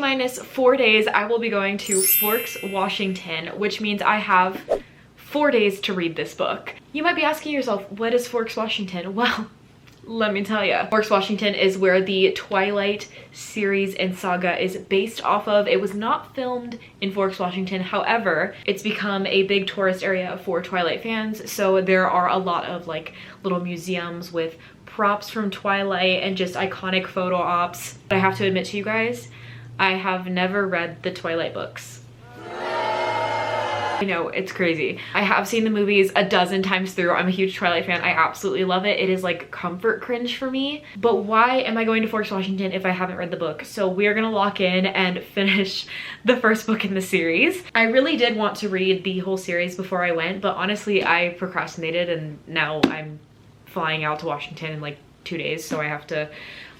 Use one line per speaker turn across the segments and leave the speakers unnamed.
minus 4 days, I will be going to Forks, Washington, which means I have 4 days to read this book. You might be asking yourself, what is Forks, Washington? Well, let me tell you. Forks, Washington is where the Twilight series and saga is based off of. It was not filmed in Forks, Washington. However, it's become a big tourist area for Twilight fans. So there are a lot of like little museums with props from Twilight and just iconic photo ops. But I have to admit to you guys, I have never read the Twilight books. I know, it's crazy. I have seen the movies a dozen times through. I'm a huge Twilight fan. I absolutely love it. It is like comfort cringe for me. But why am I going to Forks, Washington if I haven't read the book? So we are gonna lock in and finish the first book in the series. I really did want to read the whole series before I went, but honestly, I procrastinated and now I'm flying out to Washington in like 2 days, so I have to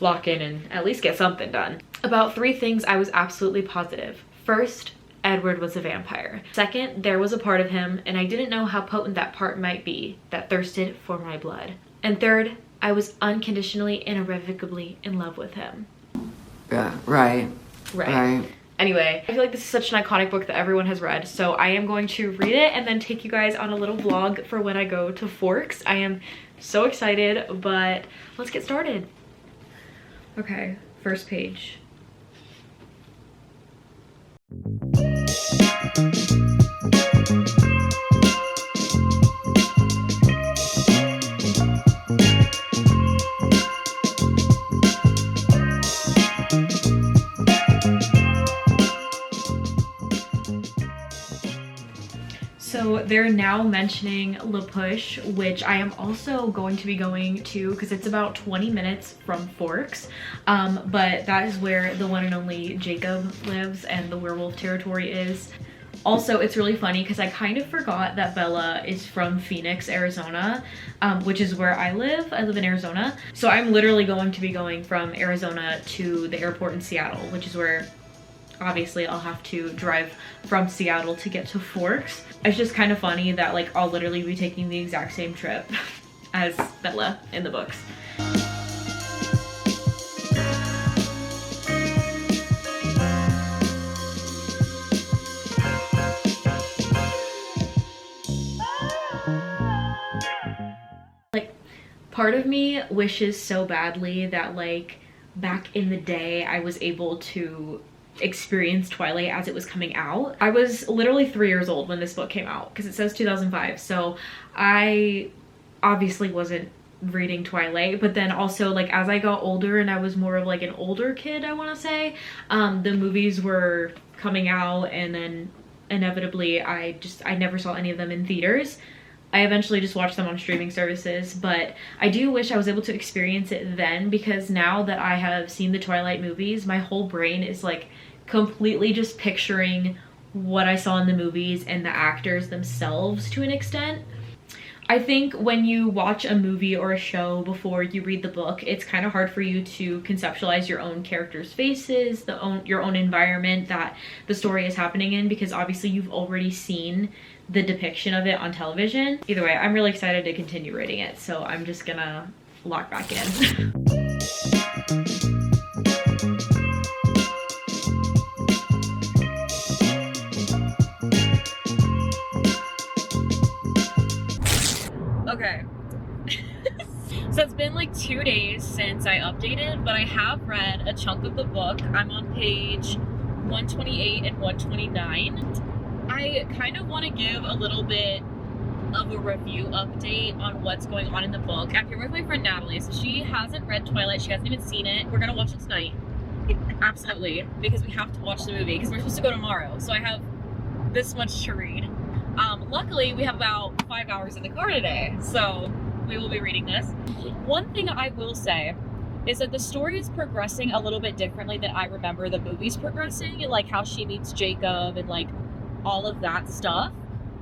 lock in and at least get something done. About 3 things I was absolutely positive. First, Edward was a vampire. Second, there was a part of him, and I didn't know how potent that part might be, that thirsted for my blood. And third, I was unconditionally and irrevocably in love with him.
Yeah, right.
Anyway, I feel like this is such an iconic book that everyone has read, so I am going to read it and then take you guys on a little vlog for when I go to Forks. I am so excited, but let's get started. Okay, first page. So they're now mentioning La Push, which I am also going to be going to because it's about 20 minutes from Forks. But that is where the one and only Jacob lives and the werewolf territory is. Also, it's really funny because I kind of forgot that Bella is from Phoenix, Arizona, which is where I live. I live in Arizona. So I'm literally going to be going from Arizona to the airport in Seattle, which is where obviously I'll have to drive from Seattle to get to Forks. It's just kind of funny that like I'll literally be taking the exact same trip as Bella in the books. Like, part of me wishes so badly that like back in the day I was able to experience Twilight as it was coming out. I was literally 3 years old when this book came out because it says 2005, so I obviously wasn't reading Twilight, but then also like as I got older and I was more of like an older kid, I want to say, the movies were coming out and then inevitably I never saw any of them in theaters. I eventually just watched them on streaming services, but I do wish I was able to experience it then, because now that I have seen the Twilight movies, my whole brain is like completely just picturing what I saw in the movies and the actors themselves to an extent. I think when you watch a movie or a show before you read the book, it's kind of hard for you to conceptualize your own characters' faces, your own environment that the story is happening in, because obviously you've already seen the depiction of it on television. Either way, I'm really excited to continue reading it, so I'm just gonna lock back in. Okay. So it's been like 2 days since I updated, but I have read a chunk of the book. I'm on page 128 and 129. I kind of want to give a little bit of a review update on what's going on in the book. I'm here with my friend Natalie, so she hasn't read Twilight, she hasn't even seen it. We're gonna watch it tonight. Absolutely, because we have to watch the movie, because we're supposed to go tomorrow, so I have this much to read. Luckily, we have about 5 hours in the car today, so we will be reading this. One thing I will say is that the story is progressing a little bit differently than I remember the movies progressing, and like how she meets Jacob and like all of that stuff.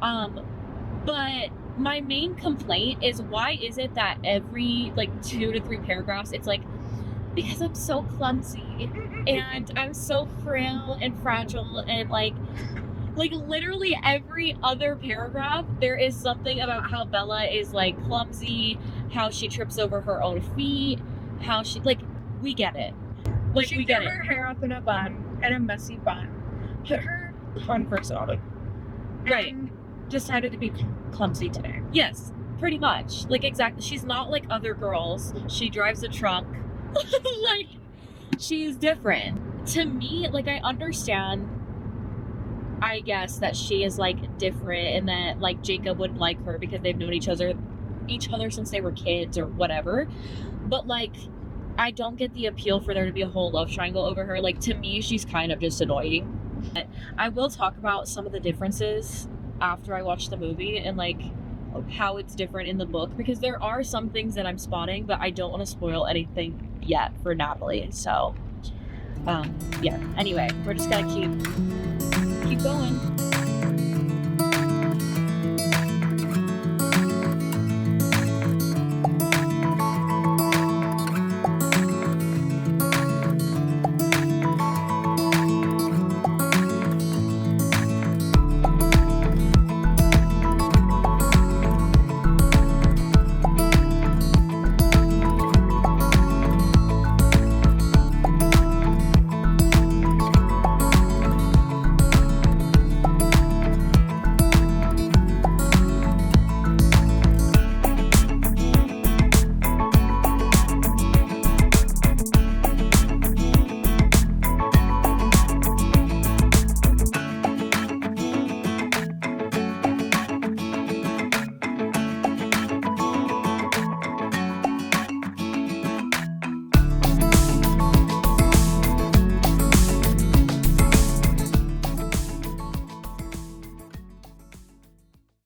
But my main complaint is, why is it that every like 2 to 3 paragraphs it's like, because I'm so clumsy and I'm so frail and fragile, and like literally every other paragraph there is something about how Bella is like clumsy, how she trips over her own feet, how she like, we get it. Like, we get it.
Her hair up in a bun. and a messy bun. Put her on first order.
Right.
And decided to be clumsy today.
Yes, pretty much. Like, exactly. She's not like other girls. She drives a truck. Like, she's different. To me, like, I understand, I guess, that she is like different and that like Jacob would like her because they've known each other since they were kids or whatever. But like, I don't get the appeal for there to be a whole love triangle over her. Like, to me, she's kind of just annoying. But I will talk about some of the differences after I watch the movie and like how it's different in the book, because there are some things that I'm spotting, but I don't want to spoil anything yet for Natalie. So yeah, anyway, we're just gonna keep going.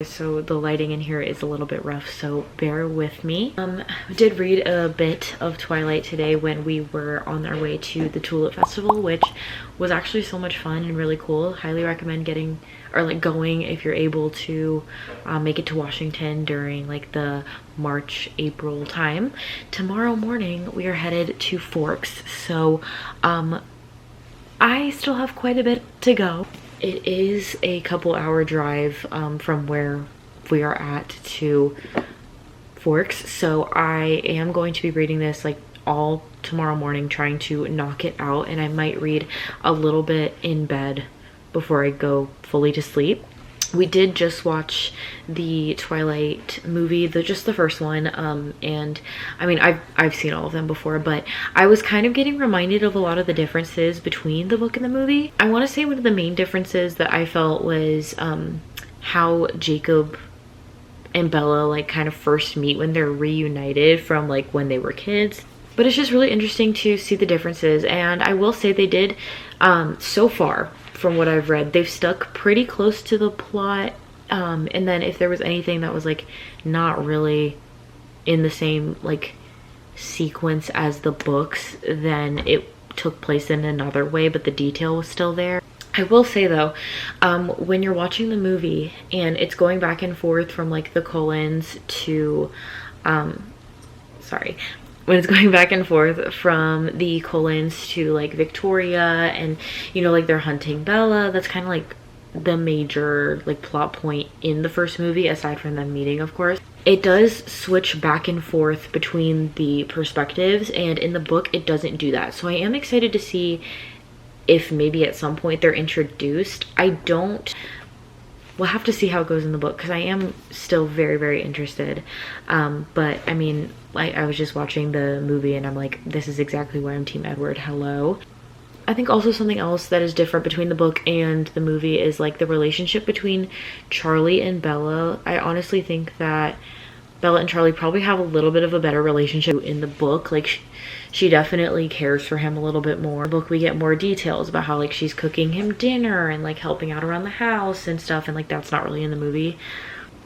So the lighting in here is a little bit rough, so bear with me. Did read a bit of Twilight today when we were on our way to the Tulip Festival, which was actually so much fun and really cool. Highly recommend getting or like going if you're able to make it to Washington during like the March-April time. Tomorrow morning we are headed to Forks, so I still have quite a bit to go. It is a couple hour drive from where we are at to Forks, so I am going to be reading this like all tomorrow morning, trying to knock it out, and I might read a little bit in bed before I go fully to sleep. We did just watch the Twilight movie, just the first one, and I mean I've seen all of them before, but I was kind of getting reminded of a lot of the differences between the book and the movie. I want to say one of the main differences that I felt was how Jacob and Bella like kind of first meet when they're reunited from like when they were kids. But it's just really interesting to see the differences, and I will say they did so far, from what I've read, they've stuck pretty close to the plot, and then if there was anything that was like not really in the same like sequence as the books, then it took place in another way, but the detail was still there. I will say though, when you're watching the movie and it's going back and forth from like the Cullens to when it's going back and forth from the Cullens to like Victoria, and you know, like they're hunting Bella, that's kind of like the major like plot point in the first movie, aside from them meeting, of course. It does switch back and forth between the perspectives, and in the book it doesn't do that. So I am excited to see if maybe at some point they're introduced. We'll have to see how it goes in the book, because I am still very, very interested. But I mean, like, I was just watching the movie and I'm like, this is exactly why I'm Team Edward. Hello. I think also something else that is different between the book and the movie is like the relationship between Charlie and Bella. I honestly think that Bella and Charlie probably have a little bit of a better relationship in the book. Like she definitely cares for him a little bit more. In the book we get more details about how like she's cooking him dinner and like helping out around the house and stuff, and like that's not really in the movie.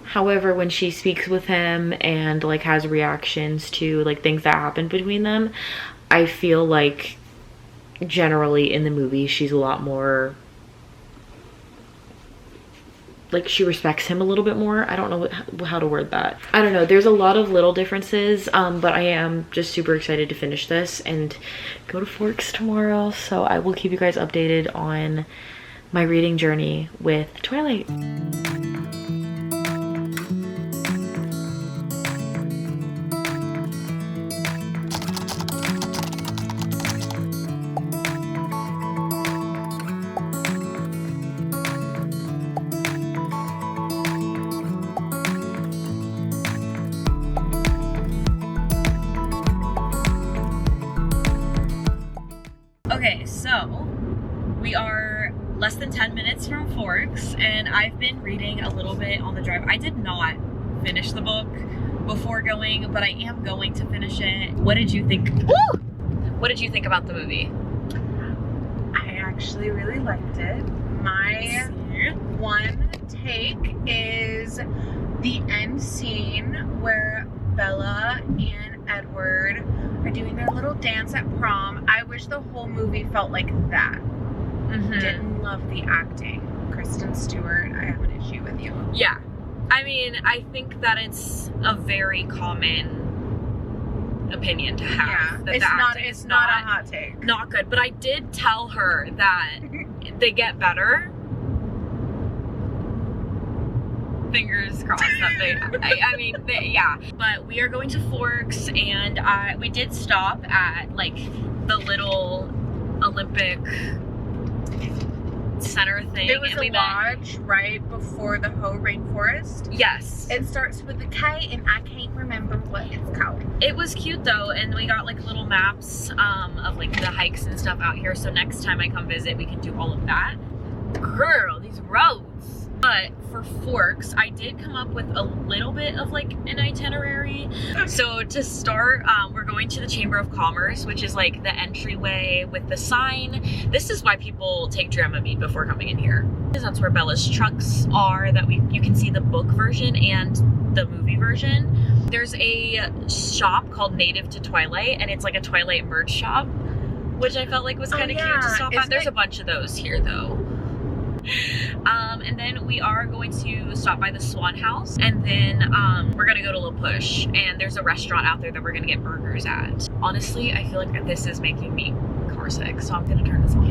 However, when she speaks with him and like has reactions to like things that happen between them, I feel like generally in the movie she's a lot more like, she respects him a little bit more. I don't know how to word that. I don't know, there's a lot of little differences, but I am just super excited to finish this and go to Forks tomorrow, so I will keep you guys updated on my reading journey with Twilight.
So we are less than 10 minutes from Forks, and I've been reading a little bit on the drive. I did not finish the book before going, but I am going to finish it. What did you think? Woo! What did you think about the movie?
I actually really liked it. My one take is the end scene where Bella and Edward are doing their little dance at prom. I wish the whole movie felt like that. Didn't love the acting. Kristen Stewart, I have an issue with you.
Yeah. I mean, I think that it's a very common opinion to have.
Yeah, it's not a hot take.
Not good. But I did tell her that they get better. Fingers crossed that they, yeah. But we are going to Forks, and we did stop at like the little Olympic center thing.
It was a lodge right before the Ho Rainforest.
Yes.
It starts with a K, and I can't remember what it's called.
It was cute though, and we got like little maps of like the hikes and stuff out here, so next time I come visit we can do all of that. Girl, these roads. But for Forks, I did come up with a little bit of like an itinerary. So to start, we're going to the Chamber of Commerce, which is like the entryway with the sign. This is why people take Dramamine before coming in here. That's where Bella's trucks are, that you can see the book version and the movie version. There's a shop called Native to Twilight, and it's like a Twilight merch shop, which I felt like was kind of cute to stop at. There's a bunch of those here though. And then we are going to stop by the Swan House, and then we're gonna go to La Push, and there's a restaurant out there that we're gonna get burgers at. Honestly, I feel like this is making me car sick, so I'm gonna turn this off.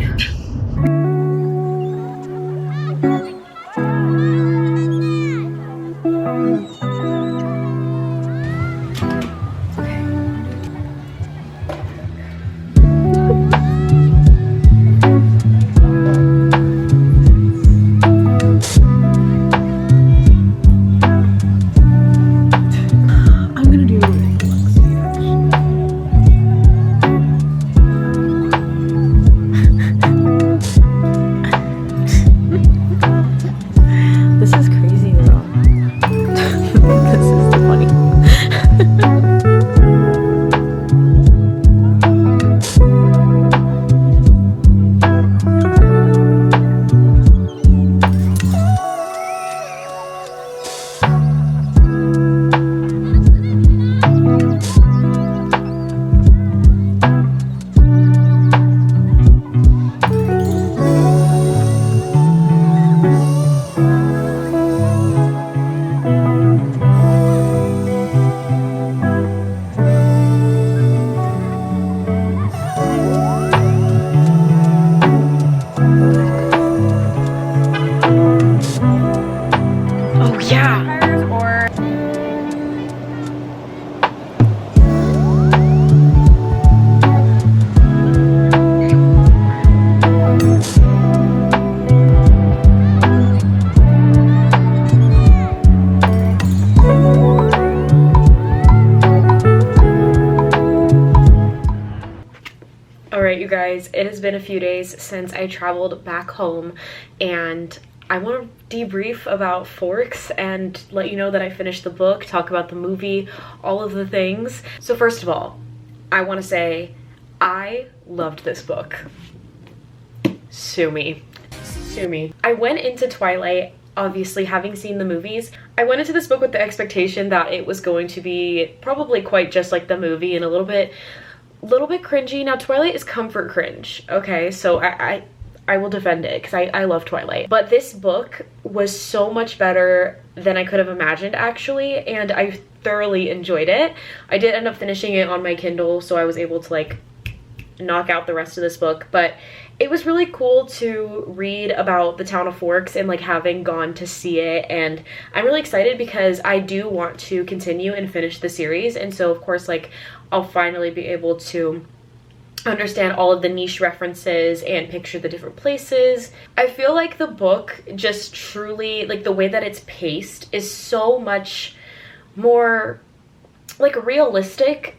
Alright you guys, it has been a few days since I traveled back home, and I want to debrief about Forks and let you know that I finished the book, talk about the movie, all of the things. So first of all, I want to say I loved this book. Sue me. Sue me. I went into Twilight, obviously having seen the movies. I went into this book with the expectation that it was going to be probably quite just like the movie and a little bit cringy. Now Twilight is comfort cringe, okay? So I will defend it because I love Twilight. But this book was so much better than I could have imagined actually, and I thoroughly enjoyed it. I did end up finishing it on my Kindle, so I was able to like knock out the rest of this book, but it was really cool to read about the town of Forks and like having gone to see it, and I'm really excited because I do want to continue and finish the series, and so of course like I'll finally be able to understand all of the niche references and picture the different places. I feel like the book just truly, like the way that it's paced is so much more like realistic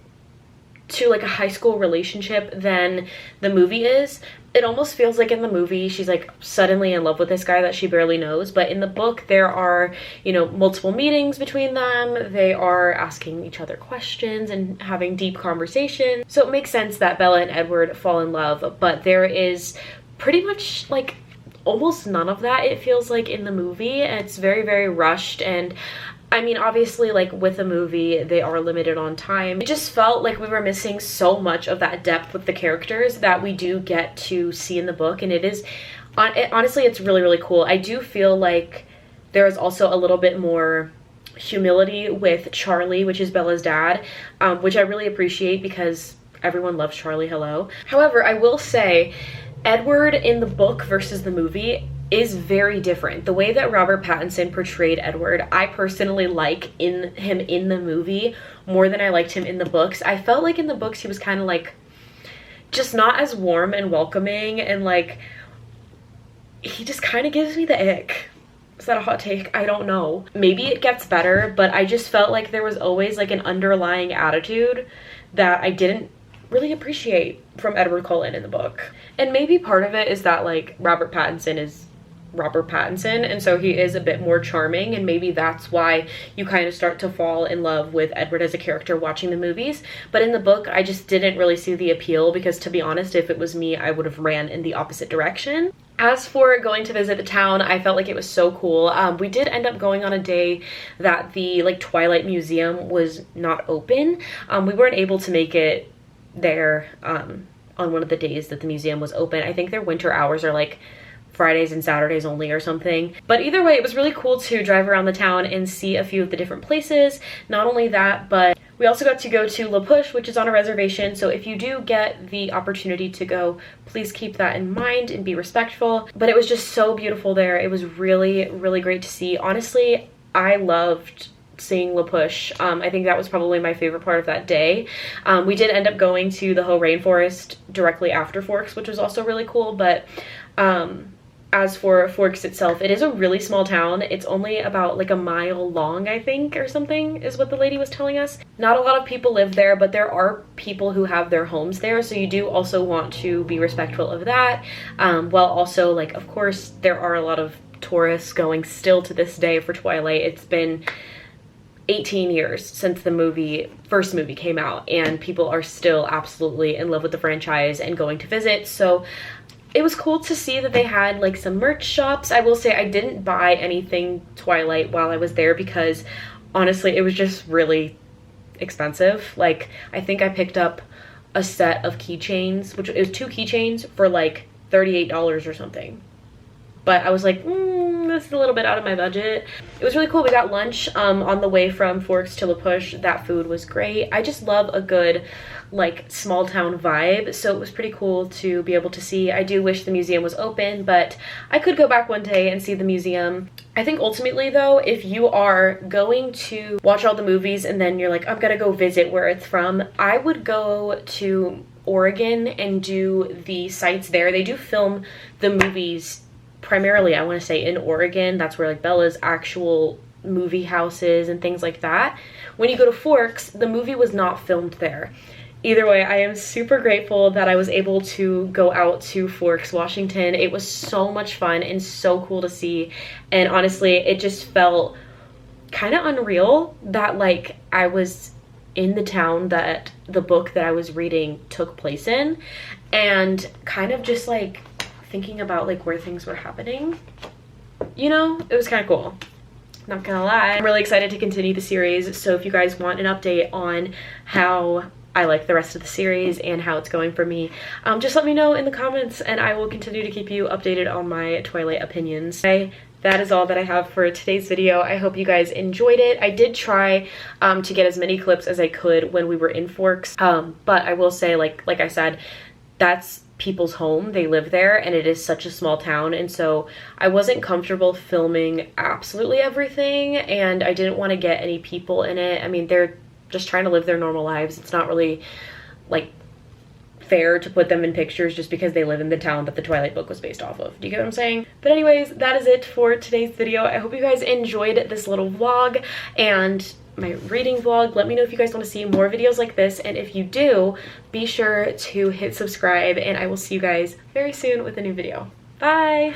to like a high school relationship than the movie is. It almost feels like in the movie she's like suddenly in love with this guy that she barely knows, but in the book there are, you know, multiple meetings between them. They are asking each other questions and having deep conversations. So it makes sense that Bella and Edward fall in love, but there is pretty much like almost none of that, it feels like, in the movie. And it's very, very rushed. And I mean, obviously, like with a movie, they are limited on time. It just felt like we were missing so much of that depth with the characters that we do get to see in the book. And it is, honestly, it's really, really cool. I do feel like there is also a little bit more humility with Charlie, which is Bella's dad, which I really appreciate because everyone loves Charlie, hello. However, I will say, Edward in the book versus the movie is very different. The way that Robert Pattinson portrayed Edward, I personally like him in the movie more than I liked him in the books. I felt like in the books he was kind of like just not as warm and welcoming, and like he just kind of gives me the ick. Is that a hot take? I don't know. Maybe it gets better, but I just felt like there was always like an underlying attitude that I didn't really appreciate from Edward Cullen in the book. And maybe part of it is that like Robert Pattinson is Robert Pattinson, and so he is a bit more charming, and maybe that's why you kind of start to fall in love with Edward as a character watching the movies. But in the book, I just didn't really see the appeal, because to be honest, if it was me, I would have ran in the opposite direction. As for going to visit the town, I felt like it was so cool. We did end up going on a day that the like Twilight Museum was not open. We weren't able to make it there on one of the days that the museum was open. I think their winter hours are like Fridays and Saturdays only or something. But either way, it was really cool to drive around the town and see a few of the different places. Not only that, but we also got to go to La Push, which is on a reservation. So if you do get the opportunity to go, please keep that in mind and be respectful. But it was just so beautiful there. It was really, really great to see. Honestly, I loved seeing La Push. I think that was probably my favorite part of that day. We did end up going to the Hoh Rainforest directly after Forks, which was also really cool. But as for Forks itself, it is a really small town. It's only about like a mile long, I think, or something, is what the lady was telling us. Not a lot of people live there, but there are people who have their homes there, so you do also want to be respectful of that. While also, like, of course, there are a lot of tourists going still to this day for Twilight. It's been 18 years since the first movie came out, and people are still absolutely in love with the franchise and going to visit. So it was cool to see that they had like some merch shops. I will say I didn't buy anything Twilight while I was there because honestly it was just really expensive. Like I think I picked up a set of keychains, which is 2 keychains for like $38 or something. But I was like, this is a little bit out of my budget. It was really cool. We got lunch on the way from Forks to La Push. That food was great. I just love a good like small town vibe, so it was pretty cool to be able to see. I do wish the museum was open, but I could go back one day and see the museum. I think ultimately though, if you are going to watch all the movies and then you're like, I'm gonna go visit where it's from, I would go to Oregon and do the sites there. They do film the movies primarily, I want to say, in Oregon. That's where like Bella's actual movie house is and things like that. When you go to Forks, the movie was not filmed there. Either way, I am super grateful that I was able to go out to Forks, Washington. It was so much fun and so cool to see. And honestly, it just felt kind of unreal that like I was in the town that the book that I was reading took place in, and kind of just like thinking about like where things were happening. You know, it was kind of cool. Not gonna lie. I'm really excited to continue the series, so if you guys want an update on how I like the rest of the series and how it's going for me, just let me know in the comments and I will continue to keep you updated on my Twilight opinions. Okay, that is all that I have for today's video. I hope you guys enjoyed it. I did try to get as many clips as I could when we were in Forks, but I will say, like I said, that's people's home. They live there and it is such a small town, and so I wasn't comfortable filming absolutely everything, and I didn't want to get any people in it. I mean, they're just trying to live their normal lives. It's not really like fair to put them in pictures just because they live in the town that the Twilight book was based off of. Do you get what I'm saying? But anyways, that is it for today's video. I hope you guys enjoyed this little vlog, and my reading vlog. Let me know if you guys want to see more videos like this, and if you do, be sure to hit subscribe, and I will see you guys very soon with a new video. Bye!